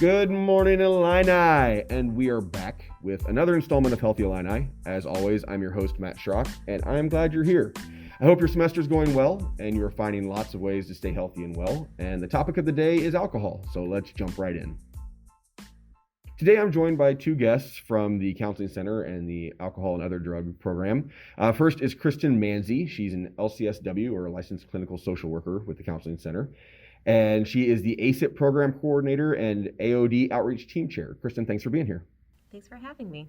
Good morning, Illini, and we are back with another installment of Healthy Illini. As always, I'm your host, Matt Schrock, and I'm glad you're here. I hope your semester's going well, and you're finding lots of ways to stay healthy and well. And the topic of the day is alcohol, so let's jump right in. Today, I'm joined by two guests from the Counseling Center and the Alcohol and Other Drug Program. First is Kristen Manzi. She's an LCSW, or a Licensed Clinical Social Worker with the Counseling Center. And she is the ACIP Program Coordinator and AOD Outreach Team Chair. Kristen, thanks for being here. Thanks for having me.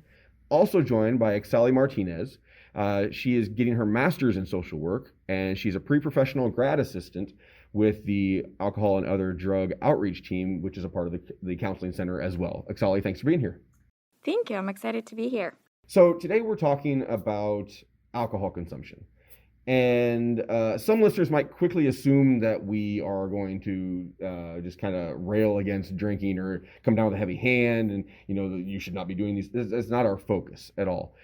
Also joined by Exali Martinez. She is getting her master's in social work, and she's a pre-professional grad assistant with the Alcohol and Other Drug Outreach Team, which is a part of the Counseling Center as well. Exali, thanks for being here. Thank you. I'm excited to be here. So today we're talking about alcohol consumption. And some listeners might quickly assume that we are going to just kind of rail against drinking or come down with a heavy hand and, you know, you should not be doing these. That's not our focus at all.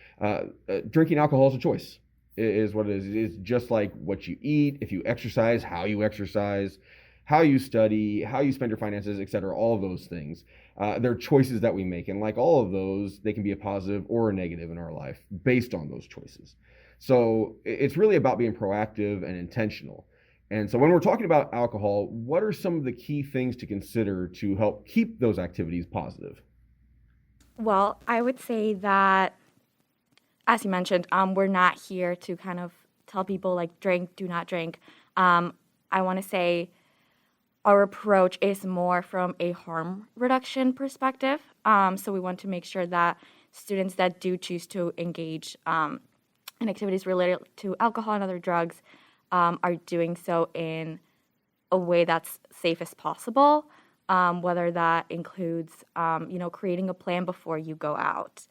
Drinking alcohol is a choice, is what it is. It's just like what you eat, if you exercise, how you study, how you spend your finances, etc. All of those things. They're choices that we make. And like all of those, they can be a positive or a negative in our life based on those choices. So it's really about being proactive and intentional. And so when we're talking about alcohol, what are some of the key things to consider to help keep those activities positive? Well, I would say that, as you mentioned, we're not here to kind of tell people like drink, do not drink. I want to say our approach is more from a harm reduction perspective. So we want to make sure that students that do choose to engage and activities related to alcohol and other drugs are doing so in a way that's safe as possible, whether that includes, creating a plan before you go out,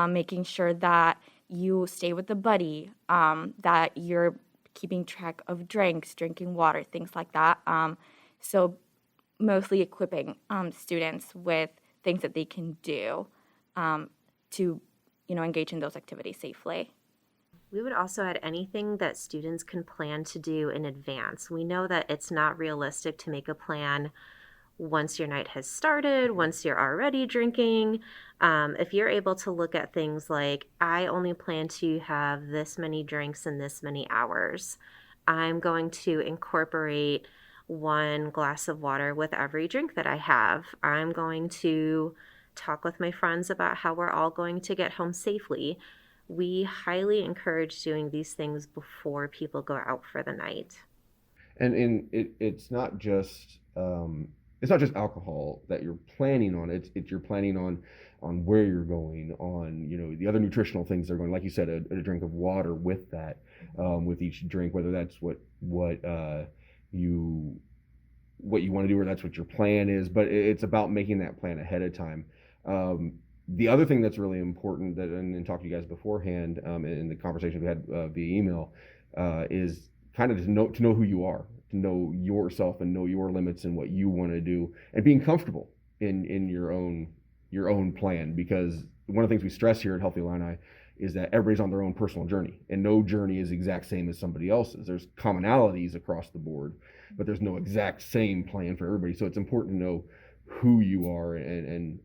making sure that you stay with a buddy, that you're keeping track of drinks, drinking water, things like that. So mostly equipping students with things that they can do to, engage in those activities safely. We would also add anything that students can plan to do in advance. We know that it's not realistic to make a plan once your night has started, once you're already drinking. If you're able to look at things like, I only plan to have this many drinks in this many hours. I'm going to incorporate 1 glass of water with every drink that I have. I'm going to talk with my friends about how we're all going to get home safely. We highly encourage doing these things before people go out for the night. And it's not just alcohol that you're planning on. It's you're planning on where you're going, on the other nutritional things that are going. Like you said, a drink of water with that, with each drink, whether that's what you want to do or that's what your plan is. But it's about making that plan ahead of time. The other thing that's really important and talked to you guys beforehand in the conversation we had via email is kind of to know who you are, to know yourself and know your limits and what you want to do, and being comfortable in your own plan. Because one of the things we stress here at Healthy Illini is that everybody's on their own personal journey, and no journey is the exact same as somebody else's. There's commonalities across the board, but there's no exact same plan for everybody. So it's important to know who you are and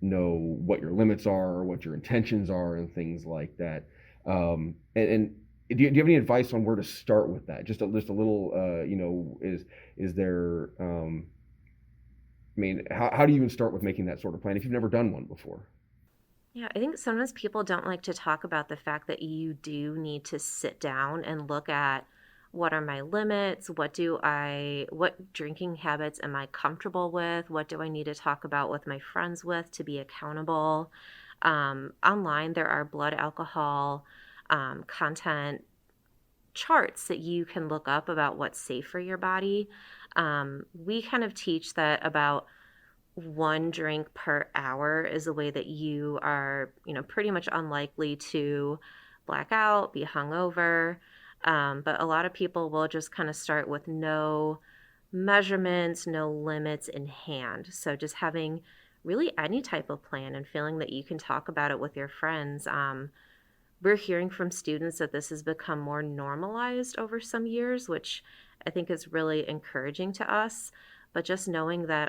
know what your limits are or what your intentions are and things like that. And do you have any advice on where to start with that? Just a little, is there, how do you even start with making that sort of plan if you've never done one before? Yeah, I think sometimes people don't like to talk about the fact that you do need to sit down and look at what are my limits? What drinking habits am I comfortable with? What do I need to talk about with my friends with to be accountable? Online, there are blood alcohol content charts that you can look up about what's safe for your body. We kind of teach that about 1 drink per hour is a way that you are, pretty much unlikely to black out, be hungover. But a lot of people will just kind of start with no measurements, no limits in hand. So just having really any type of plan and feeling that you can talk about it with your friends. We're hearing from students that this has become more normalized over some years, which I think is really encouraging to us. but just knowing that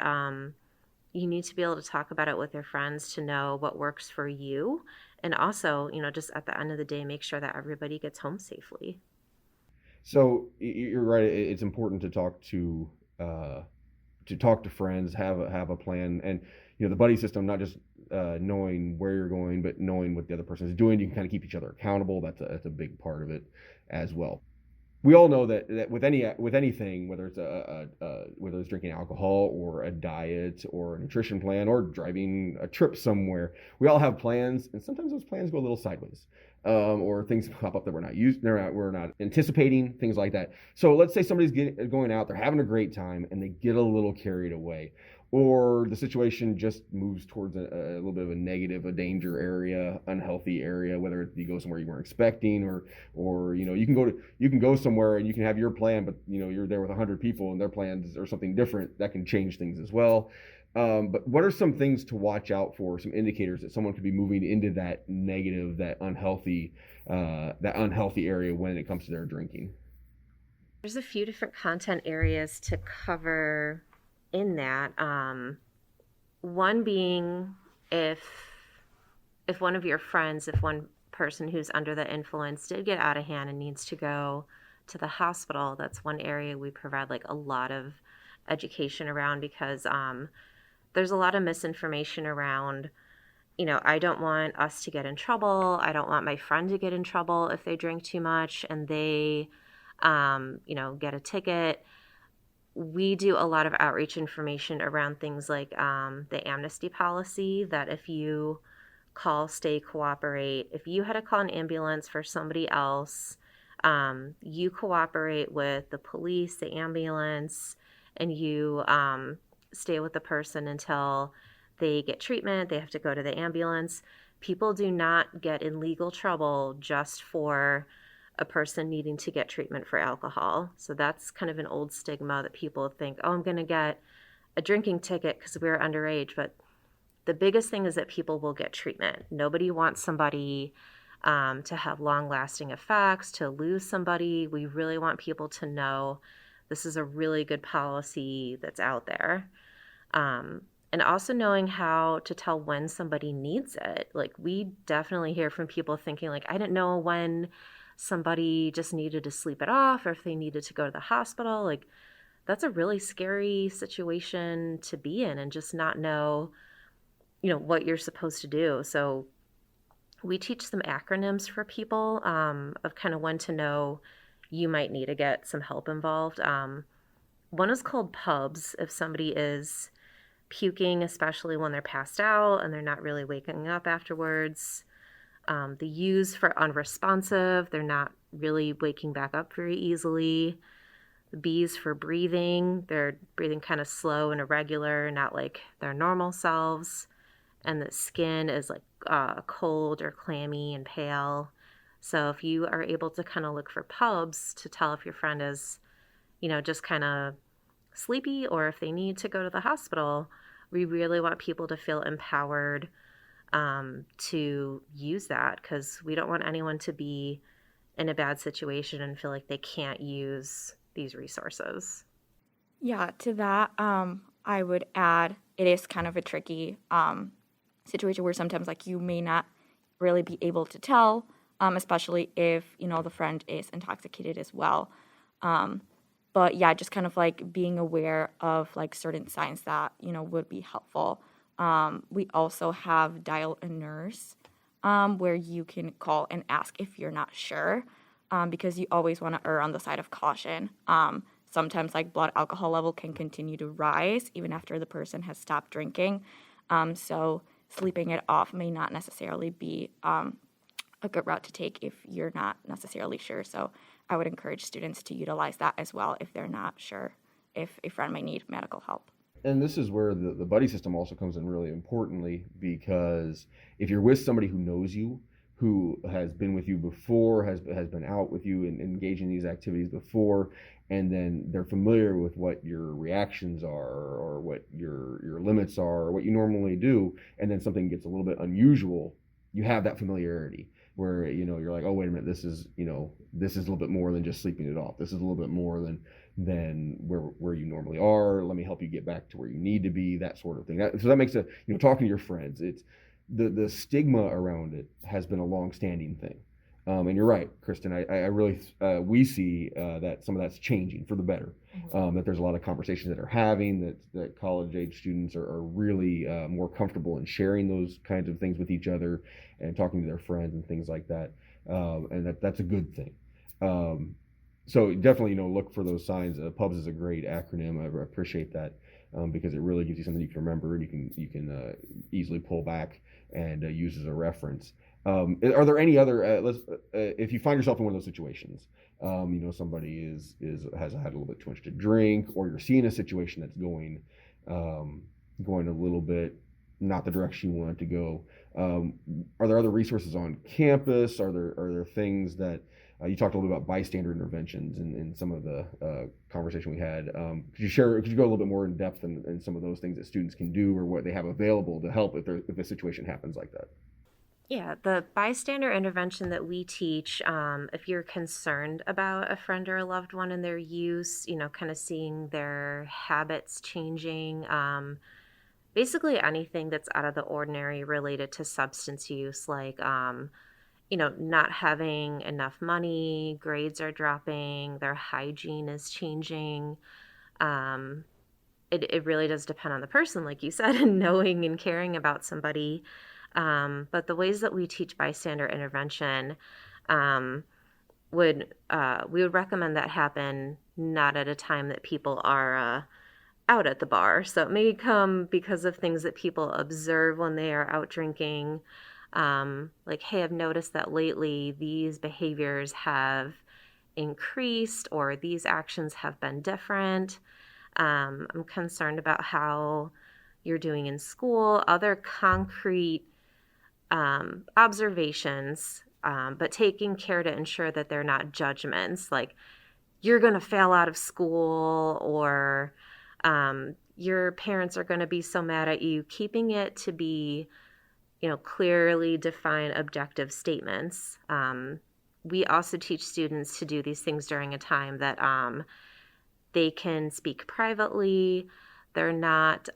you need to be able to talk about it with your friends to know what works for you. And also, just at the end of the day, make sure that everybody gets home safely. So you're right. It's important to talk to friends, have a plan, and the buddy system, not just knowing where you're going, but knowing what the other person is doing. You can kind of keep each other accountable. That's a big part of it as well. We all know that with anything, whether it's whether it's drinking alcohol or a diet or a nutrition plan or driving a trip somewhere, we all have plans, and sometimes those plans go a little sideways, or things pop up that we're not anticipating, things like that. So let's say somebody's going out, they're having a great time, and they get a little carried away, or the situation just moves towards a little bit of a danger area, unhealthy area, whether you go somewhere you weren't expecting, or you can go somewhere and you can have your plan, but you're there with 100 people and their plans are something different. That can change things as well. But what are some things to watch out for, some indicators that someone could be moving into that negative, that unhealthy area when it comes to their drinking? There's a few different content areas to cover in that. One being if one of your friends, if one person who's under the influence did get out of hand and needs to go to the hospital, that's one area we provide like a lot of education around, because there's a lot of misinformation around, I don't want us to get in trouble. I don't want my friend to get in trouble if they drink too much and they, get a ticket. We do a lot of outreach information around things like the amnesty policy, that if you call, stay, cooperate, if you had to call an ambulance for somebody else, you cooperate with the police, the ambulance, and you stay with the person until they get treatment. They have to go to the ambulance. People do not get in legal trouble just for a person needing to get treatment for alcohol. So that's kind of an old stigma that people think, oh, I'm going to get a drinking ticket because we're underage. But the biggest thing is that people will get treatment. Nobody wants somebody to have long-lasting effects, to lose somebody. We really want people to know this is a really good policy that's out there. And also knowing how to tell when somebody needs it. Like, we definitely hear from people thinking like, I didn't know when somebody just needed to sleep it off or if they needed to go to the hospital. Like, that's a really scary situation to be in and just not know, what you're supposed to do. So we teach some acronyms for people of kind of when to know you might need to get some help involved. One is called pubs. If somebody is puking, especially when they're passed out and they're not really waking up afterwards. The U's for unresponsive. They're not really waking back up very easily. The B's for breathing. They're breathing kind of slow and irregular, not like their normal selves. And the skin is like cold or clammy and pale. So if you are able to kind of look for pubs to tell if your friend is, just kind of sleepy or if they need to go to the hospital, we really want people to feel empowered to use that, because we don't want anyone to be in a bad situation and feel like they can't use these resources. Yeah, to that, I would add it is kind of a tricky situation where sometimes like you may not really be able to tell, especially if, the friend is intoxicated as well. But yeah, just kind of like being aware of like certain signs that, would be helpful. We also have Dial a Nurse, where you can call and ask if you're not sure, because you always want to err on the side of caution. Sometimes like blood alcohol level can continue to rise even after the person has stopped drinking. So sleeping it off may not necessarily be a good route to take if you're not necessarily sure. So I would encourage students to utilize that as well if they're not sure if a friend might need medical help. And this is where the buddy system also comes in really importantly, because if you're with somebody who knows you, who has been with you before, has been out with you and engaged in these activities before, and then they're familiar with what your reactions are or what your limits are or what you normally do, and then something gets a little bit unusual, you have that familiarity. where, you're like, oh, wait a minute, this is a little bit more than just sleeping it off. This is a little bit more than where you normally are. Let me help you get back to where you need to be, that sort of thing. So that makes talking to your friends, it's the stigma around it has been a long-standing thing. And you're right, Kristen. I really we see that some of that's changing for the better. That there's a lot of conversations that are having that college age students are really more comfortable in sharing those kinds of things with each other and talking to their friends and things like that. And that's a good thing. So definitely, look for those signs. PUBS is a great acronym. I appreciate that because it really gives you something you can remember and you can easily pull back and use as a reference. Are there any other? If you find yourself in one of those situations, somebody has had a little bit too much to drink, or you're seeing a situation that's going a little bit not the direction you want it to go. Are there other resources on campus? Are there things that you talked a little bit about bystander interventions in some of the conversation we had? Could you go a little bit more in depth in some of those things that students can do or what they have available to help if a situation happens like that? Yeah, the bystander intervention that we teach, if you're concerned about a friend or a loved one and their use, kind of seeing their habits changing, basically anything that's out of the ordinary related to substance use, like, not having enough money, grades are dropping, their hygiene is changing. It really does depend on the person, like you said, and knowing and caring about somebody. But the ways that we teach bystander intervention we would recommend that happen not at a time that people are out at the bar. So it may come because of things that people observe when they are out drinking. Like, hey, I've noticed that lately these behaviors have increased or these actions have been different. I'm concerned about how you're doing in school, other concrete observations, but taking care to ensure that they're not judgments like you're going to fail out of school or your parents are going to be so mad at you, keeping it to be, clearly defined objective statements. We also teach students to do these things during a time that they can speak privately. They're not,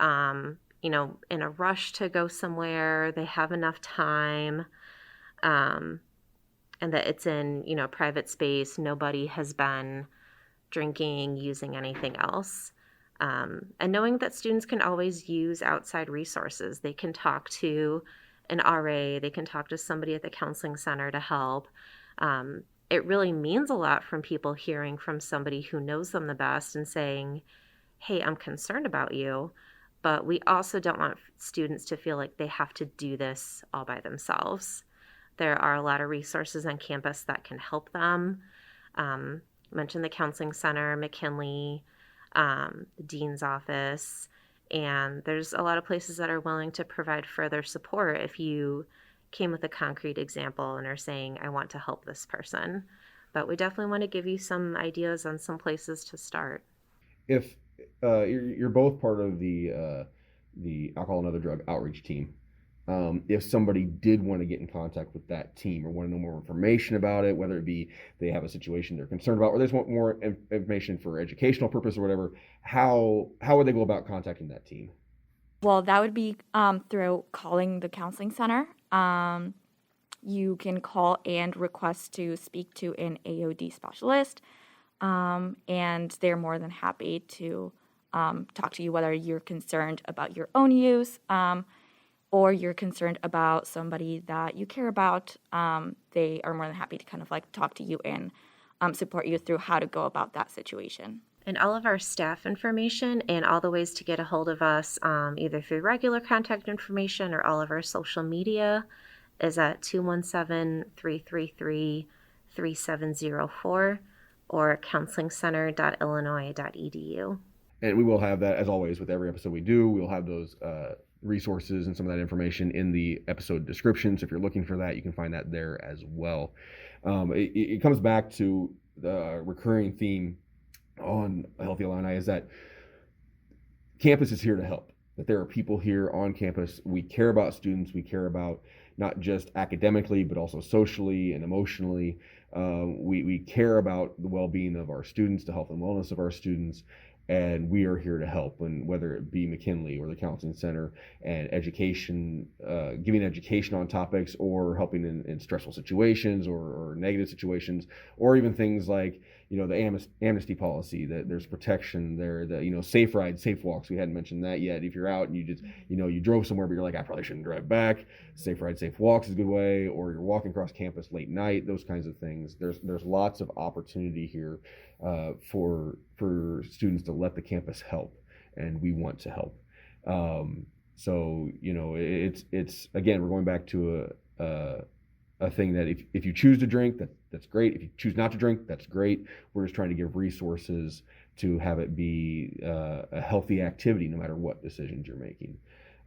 in a rush to go somewhere. They have enough time, and that it's in, private space. Nobody has been drinking, using anything else. And knowing that students can always use outside resources. They can talk to an RA, they can talk to somebody at the counseling center to help. It really means a lot from people hearing from somebody who knows them the best and saying, hey, I'm concerned about you. But we also don't want students to feel like they have to do this all by themselves. There are a lot of resources on campus that can help them. Mentioned the counseling center, McKinley, the dean's office, and there's a lot of places that are willing to provide further support if you came with a concrete example and are saying, I want to help this person. But we definitely want to give you some ideas on some places to start. If you're both part of the alcohol and other drug outreach team, if somebody did want to get in contact with that team or want to know more information about it, whether it be they have a situation they're concerned about or they just want more information for educational purpose or whatever, how would they go about contacting that team? Well, that would be through calling the counseling center. You can call and request to speak to an AOD specialist, and they're more than happy to talk to you whether you're concerned about your own use or you're concerned about somebody that you care about. They are more than happy to kind of like talk to you and support you through how to go about that situation. And all of our staff information and all the ways to get a hold of us, either through regular contact information or all of our social media, is at 217-333-3704 or counselingcenter.illinois.edu. And we will have that, as always, with every episode we do. We'll have those resources and some of that information in the episode description. So if you're looking for that, you can find that there as well. It comes back to the recurring theme on Healthy Illini is that campus is here to help, that there are people here on campus. We care about students. We care about, not just academically, but also socially and emotionally. We care about the well-being of our students, the health and wellness of our students, and we are here to help. And whether it be McKinley or the Counseling Center and education, giving education on topics, or helping in stressful situations or negative situations, or even things like, the amnesty policy, that there's protection there, the, SafeRides, SafeWalks. We hadn't mentioned that yet. If you're out and you just, you drove somewhere, but you're like, I probably shouldn't drive back. SafeRides, SafeWalks is a good way, or you're walking across campus late night, those kinds of things. There's lots of opportunity here for students to let the campus help, and we want to help. So, it's again, we're going back to a thing that if you choose to drink, that's great. If you choose not to drink, that's great. We're just trying to give resources to have it be a healthy activity, no matter what decisions you're making.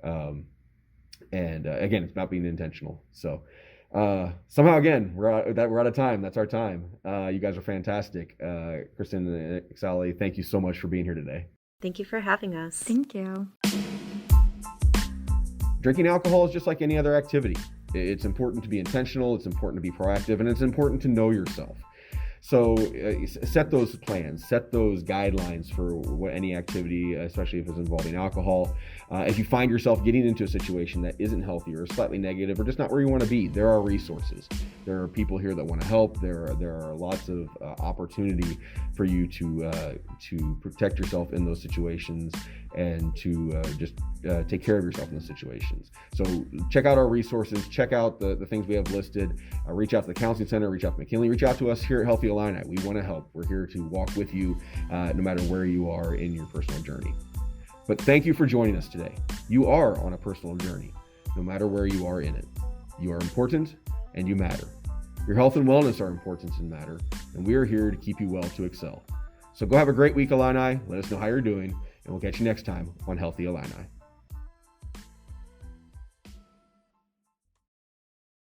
And again, it's about being intentional. So somehow, again, we're out of time. That's our time. You guys are fantastic. Kristen and Sally, thank you so much for being here today. Thank you for having us. Thank you. Drinking alcohol is just like any other activity. It's important to be intentional, it's important to be proactive, and it's important to know yourself. So set those plans, set those guidelines for any activity, especially if it's involving alcohol. If you find yourself getting into a situation that isn't healthy or slightly negative or just not where you want to be, there are resources. There are people here that want to help. There are lots of opportunity for you to protect yourself in those situations and to just take care of yourself in those situations. So check out our resources, check out the things we have listed, reach out to the Counseling Center, reach out to McKinley, reach out to us here at Healthy Illini. We want to help. We're here to walk with you no matter where you are in your personal journey. But thank you for joining us today. You are on a personal journey, no matter where you are in it. You are important and you matter. Your health and wellness are important and matter, and we are here to keep you well to excel. So go have a great week, Illini. Let us know how you're doing, and we'll catch you next time on Healthy Illini.